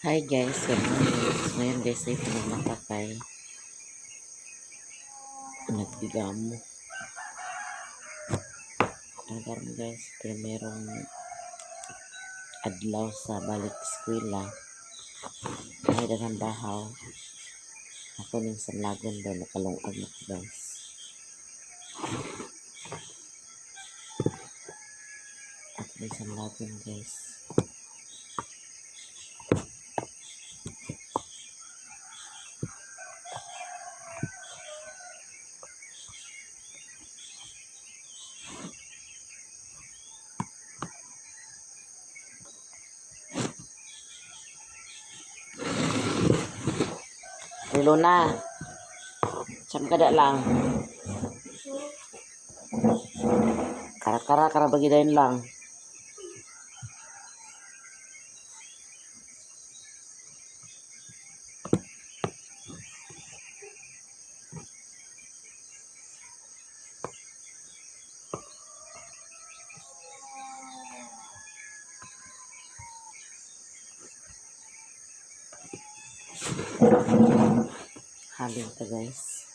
Hi guys, good morning. Ngayon guys ay pinagmakakay. Nagtigamo. Nagaroon guys, primerong adlaw sa balik eskwela. Ay dagang bahaw. Ako ning sanlagon daw nakalungag na ko guys. Ako ning sanlagon guys. Luna, siyam kada lang. Kara bagi dahin lang. Halin ka guys.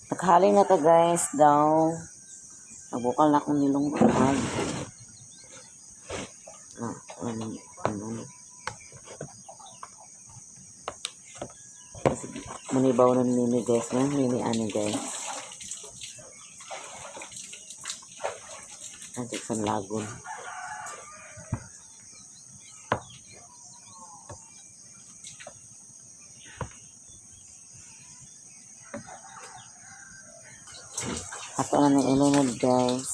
Naghali na ka guys daw. Nagbukal na akong nilungkad. Kasi munibaw ng nini guys. Nini ani guys. Nandiyan sa lagon. Ako na ng ilunod guys.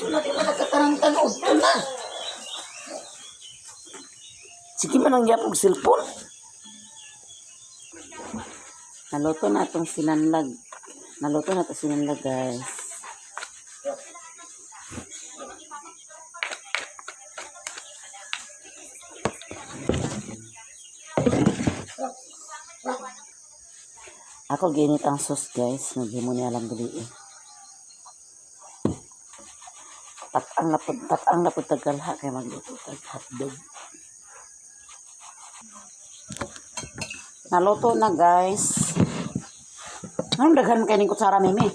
Lagi pa nagkatarang-tanog na. Sige man ang yapog cellphone. Naluto na itong sinanlag. Naluto na itong sinanlag guys. Ako ginit ang sauce guys. Naghimo niya lang dili eh. Tatang napod tagalha kay magluto tag hotdog. Naluto na guys. Anong daghan mo kayo ng kutsara, Mimi?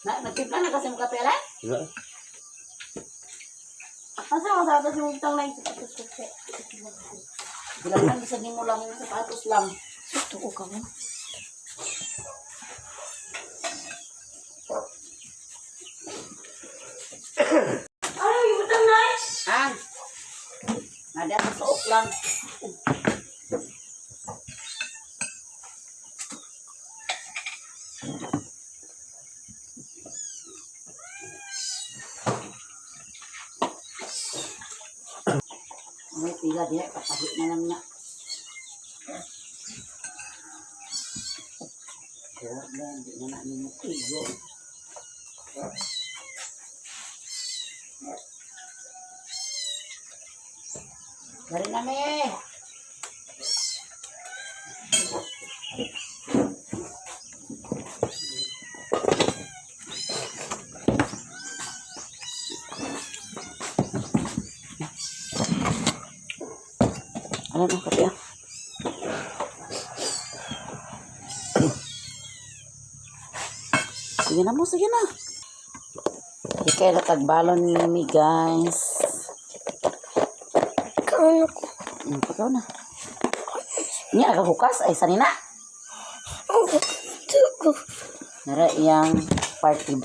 Nagtimpla na kasi mo kape, Alay? Wala. Asa mo sa atas yung utang lang sa atas kape. Bilang bisa mo lang yung sapatos lang. Ito ko ka mo. Ay, yung utang na eh. Ah, ada sa suok lang. May pila dia, kapahit na lang niya. Kaya na, hindi na namin matigo. Dari nami. Ano na kape? Sige na mo, sige na. Ikay na tagbalon ni Mimi, guys. Kaano ko. Pagaw na. Niya, agahukas. Ay, sanina. Ito ko. Nara iyang party.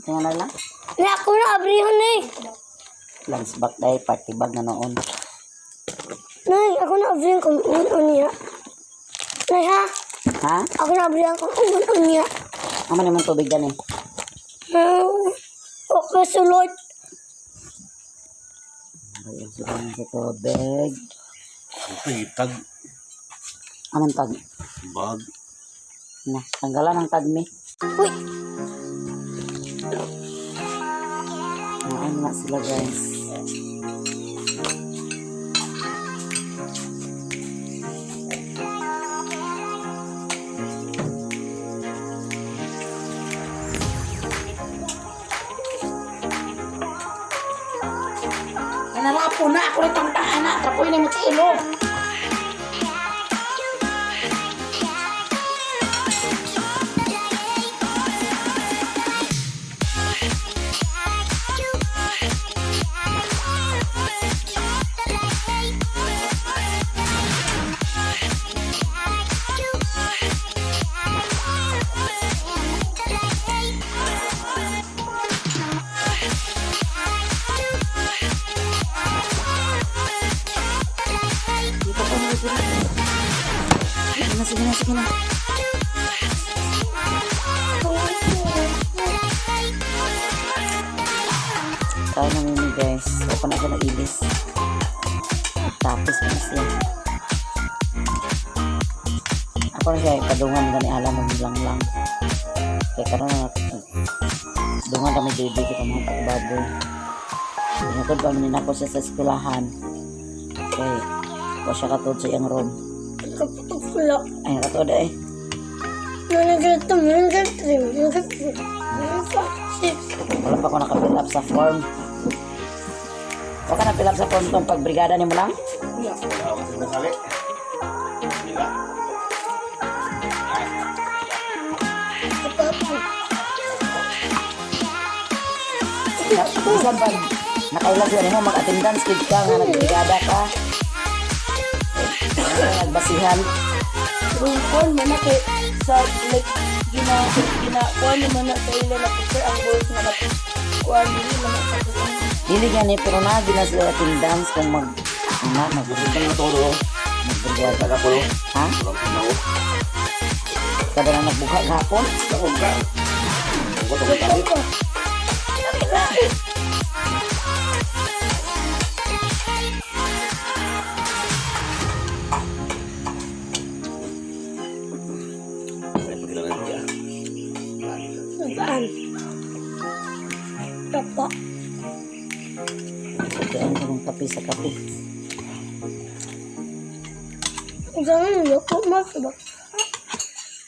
Tingnan na lang. Na ako na abrihon eh. Lunch bag dahil party bag na noon. Nay, ako na abrihon kung unon niya. Nay ha? Ha? Ako na abrihon kung unon niya. Aman naman tubig dyan eh. Okay, sulod. Ayun sila sa tubig. Okay, tag. Aman tag. Bag. Na, tanggalan ang tag mi. Uy, Ano nga sila guys. Narapo na ako itong taana. Trapoy na mo sa ilog. Sige na, sige na. Kaya na Mimi guys. Huwag pa na ako nag-ibis. Tapos pa na siya. Ako na siya ipadungan gani alam mo lang. Kaya karoon na dungan kami baby kita mga pagbaboy. Pinatod kami na ako siya sa eskwelahan. Okay. Ako siya katod sa iyang room. kapag pula. Ay, nakatoda eh. Nanagato, Wala pa ako naka-fill up sa form. Huwag ka na-fill up sa form itong pagbrigada ni mo lang? Nasali. Bila. Bisan pag nakailag yun mo, mag-attendance kid ka nga nagbrigada ka. Nagbasihan. Rungkon man ako sa like ginakuha naman na sa ilo na picture ang voice nga nakuha nila naman sa kuha. Dili nga ni, pero na di na sila attendance kung Ito na todo. magbrigada. Taga po. Ha? Walang pinaw. Kada na nagbuka hapon. Takog ka. Takog ka. Takog ka. Saan? Tapa. Kaya ko ng kape sa kape. Saan yung loko mas ba?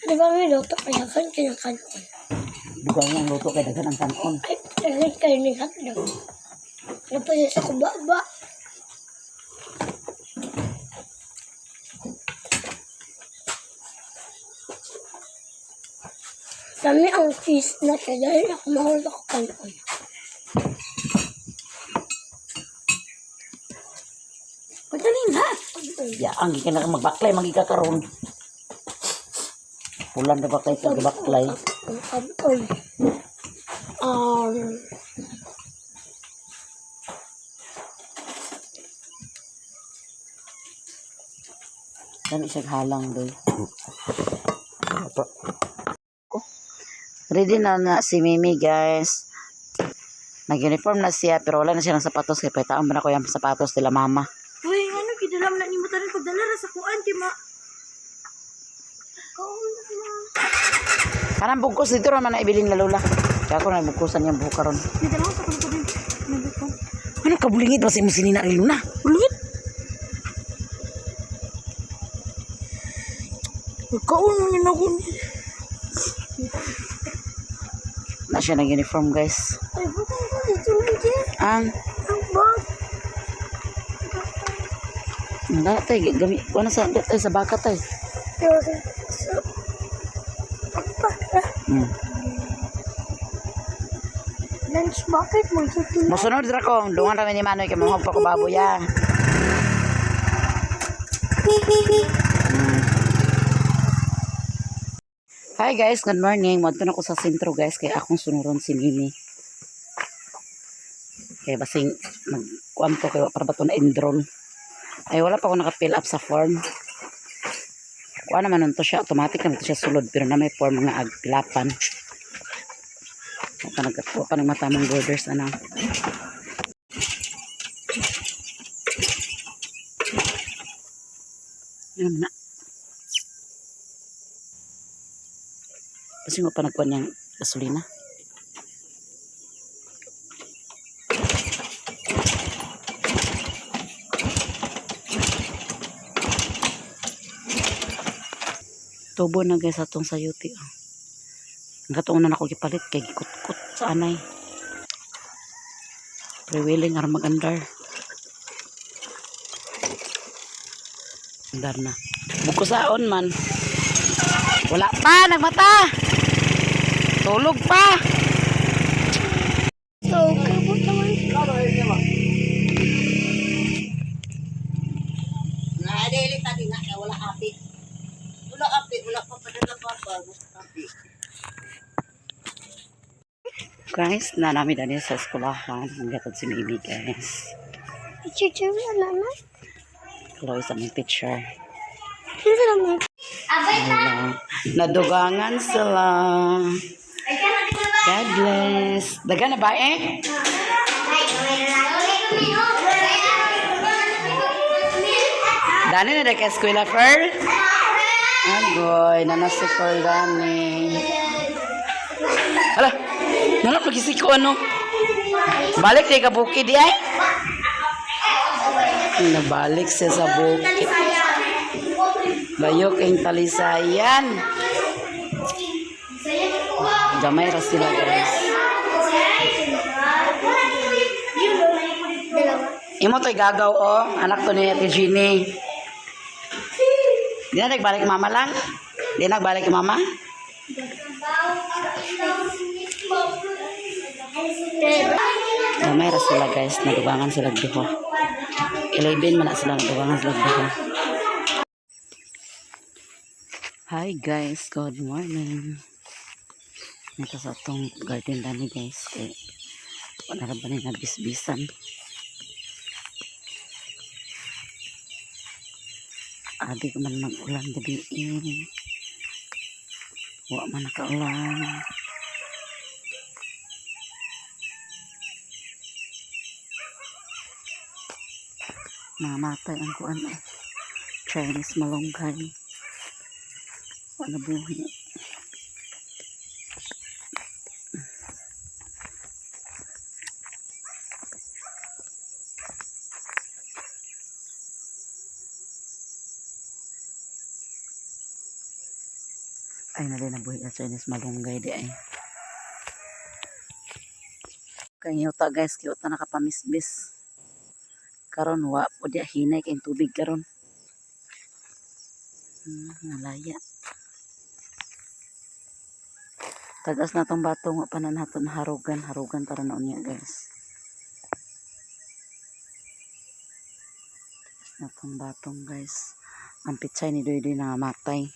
Di ba may loko kaya kan kinakan ko? Dugang ang luto kay daghan ang kanon. Ay, talit kayo ni hotdog. Napaya sa kubaba. Dami ang cheese na siya dahil ako mahulog ako kanon. Pagdali na. Ya, ang gikan na magbaklay, magika karon. Ulan na baklay sa baklay. Dami siya halang doy. Ready na si Mimi, guys. Nag-uniform na siya pero wala na siya ng sapatos kaya paitaan mo na ko yung sapatos nila mama. Uy, ano, kidalam na ni mo tarin pagdala sa kuan, di ma. Kanang bugkos dito naman na ibilin na lola. Kaya ako na bugkosan yung buhok karon. Kidalam sa kuan din. Nabukon. Ano kabulingit ba si musini na rin na? Ulit? Kaon mo yun ako. Na siya nag-uniform, guys. Ay, bukong ko dito lang Ang bag. Nggak tay gami wala sa tay sa baka tay. Lunch bucket mo dito. Mosunod ra ko, dungan ra ni Manoy kay mo pa ko baboy ya. Hi guys, good morning. Madto na ko sa sentro guys kay akong sunuron si Mimi. Kay basing magkuan to kay para ba to na enroll. Ay wala pa ako naka-fill up sa form. Kuha naman nun to siya, automatic naman to siya sulod pero na may form nga agpilapan. Pa nagkatuwa pa ng matamang borders ano. Yan na. Kasi mo pa nagkuha niyang gasolina. Tubo na guys atong sayuti. Ang katong na ako gipalit kay gikut-kut sa anay. Pre-willing ar mag-andar. Andar na. Bukusaon man. Wala pa, nagmata. Tulog pa. So, kabot naman. Naadili tadi na kay wala api. Wala api, wala pa padala pa. Guys, na namin dali sa eskulahan. Ang gatod si Mimi, guys. Teacher, wala na. Hello, isang teacher. Sino naman? Hello. Nadugangan sila. God bless. Daga na ba eh? Dani na dek eskwela, Pearl? Agoy, nanas si Pearl Dani. Hala, nanap lagi si ko ano? Balik tayo ka bukid di ay? Nabalik siya sa bukid. Bayo kayong talisayan. Gamay ra sila guys. Imo to'y gagaw o. Anak to ni Ate Jeannie. Di na nagbalik mama lang? Di na nagbalik mama? Gamay ra sila guys. Nadugangan sila duho. 11 man na sila nadugangan sila duho. Hi guys, good morning. Ito sa itong garden dami guys. Eh, wala ba na bisbisan. Adi ko man mag-ulan gabi eh. Wala man nakaulan. Mamatay ang kuan eh. Chinese malunggay. Wala buhi. Ay na din nabuhi at Chinese malunggay di ay. Kaya yuta guys, kiyota nakapamisbis. Karon wa po diya hinay kayong tubig karon. Malaya. Tagas na tong batong wa pa na nato harugan tara na unya guys. Tagas na tong batong guys. Ang pitsay ni Doy nangamatay.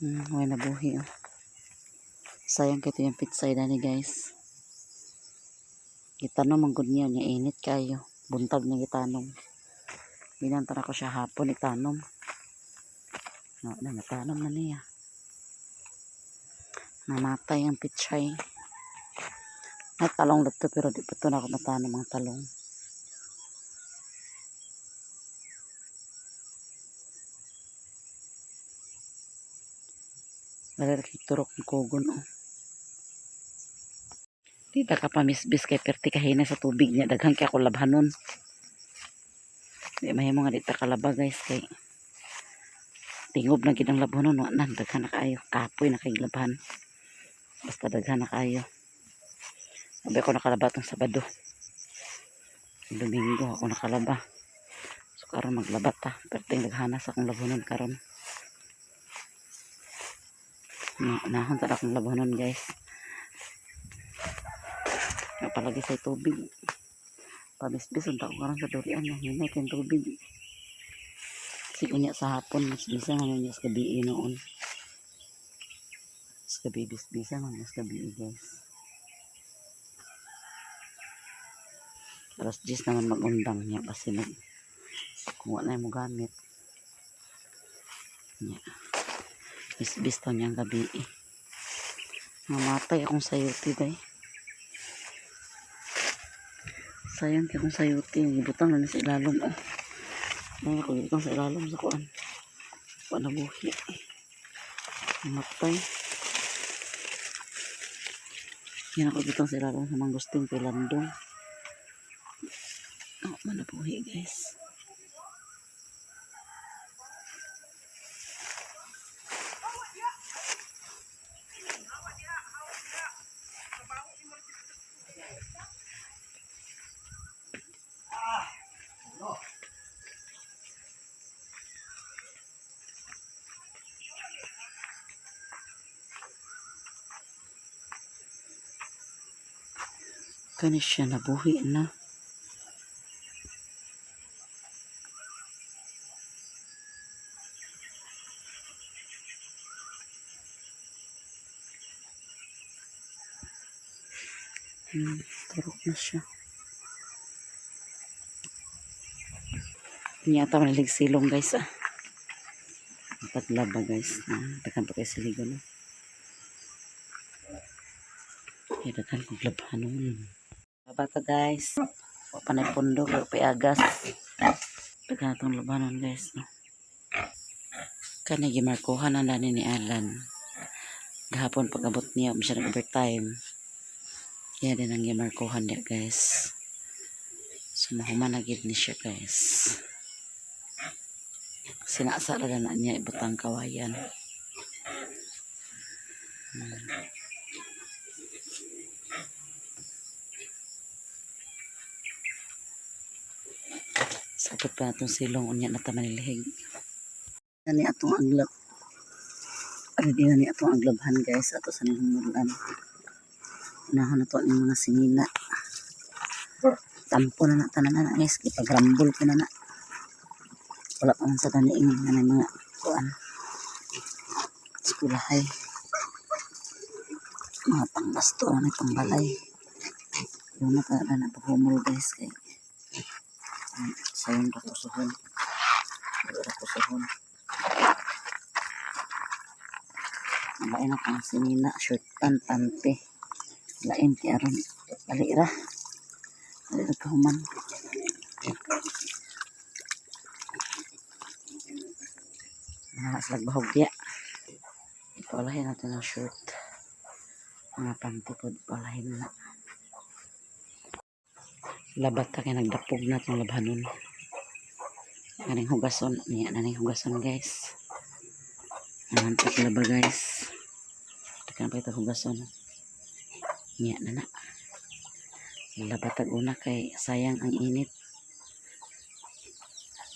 Huwag nabuhi oh. Sayang kito yung pitsay na ni guys. Gitanom ang good niya init kayo. Buntag niya gitanom. Binantara ko siya hapon itanom. No, natanom na niya. Namatay ang pitsay. May talong dito pero di pa ito na ako natanong ang talong. Malalaki turok ng kugon oh. Di ba ka pamisbis kay perti kahina sa tubig niya. Daghang kaya ako labhanon. Di mahimo nga dita kalaba guys kay tingob na ginang labhanon. Wanan daghan na kaayo. Kapoy na kay labhan. Basta daghan na kaayo. Sabi ako nakalaba itong Sabado. Domingo ako nakalaba. So karon maglaba ta. Perting daghanas akong labhanon karon. Nahon ta akong labhanon guys. Napalagi sa tubig. Pabisbis ang tao karon sa durian niya. Hinay kayong tubig. Kasi kunya sa hapon. Mas bisa nga niya sa gabi noon. Sa gabi bisa nga sa gabi guys. Alas 10 naman magundang niya kasi kung wala na mo gamit. Niya. Bisbis to niyang gabi. Namatay akong sayuti day. Sayang kaya kung sayuti. Ibutang na sa ilalom. Ay, ako ibutang sa ilalom sa kuan. Kuan na buhi. Namatay. Yan ako ibutang sa ilalom sa mangusting kay landong. Oh, manabuhi guys. Kani siya nabuhi na. Turok na siya. Niyata manilig silong guys ah. Paglaba guys. Dakan pa kayo siligo na. Kaya dakan paglaba nun. Bata guys. Panay pundo. Kaya payagas. Dakan itong labanan guys. Kaya nagimarkuhan ang dani ni Alan. Gahapon pag-abot niya. Siya nag-overtime. Kaya din ang gimarkuhan niya guys. So mahumanagid ni siya guys. Sinasara na niya ibutang kawayan. Sakit pa itong silong unya na tamanilihig. Yan atong aglab. Ready na ni atong aglabhan guys. Ato sa nilumulan. Unahan na to ang mga sinina. Tampo na tanan na guys. Ipagrambol ko na. Wala pa man sa ganiing na mga kuan. Skulahay. Mga pangbasto na pangbalay. Yung nakala na pag-humol guys kay sayang rakusuhon. Rakusuhon. Lain na pang sinina. Short pant, pante. Lain ti aron. Balira. Balira kahuman. Nakaslag bahogya. Ipalahin natin ang shirt. Mga panty po. Ipalahin na. Labat ka kaya nagdapog na itong labhanon. Naning hugason. Niya naning hugason guys. Nanantik laba guys. Tekan pa ito hugason. Niya na na. Labatag una kay sayang ang init.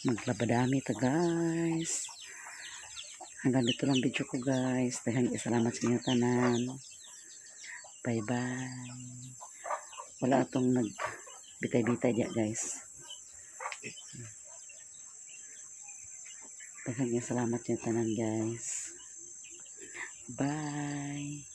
Maglabadami ta guys. Hanggang dito lang video ko guys. Daghang salamat sa inyo tanan. Bye bye. Wala atong nagbitay-bitay diya guys. Daghang salamat sa inyo tanan guys. Bye.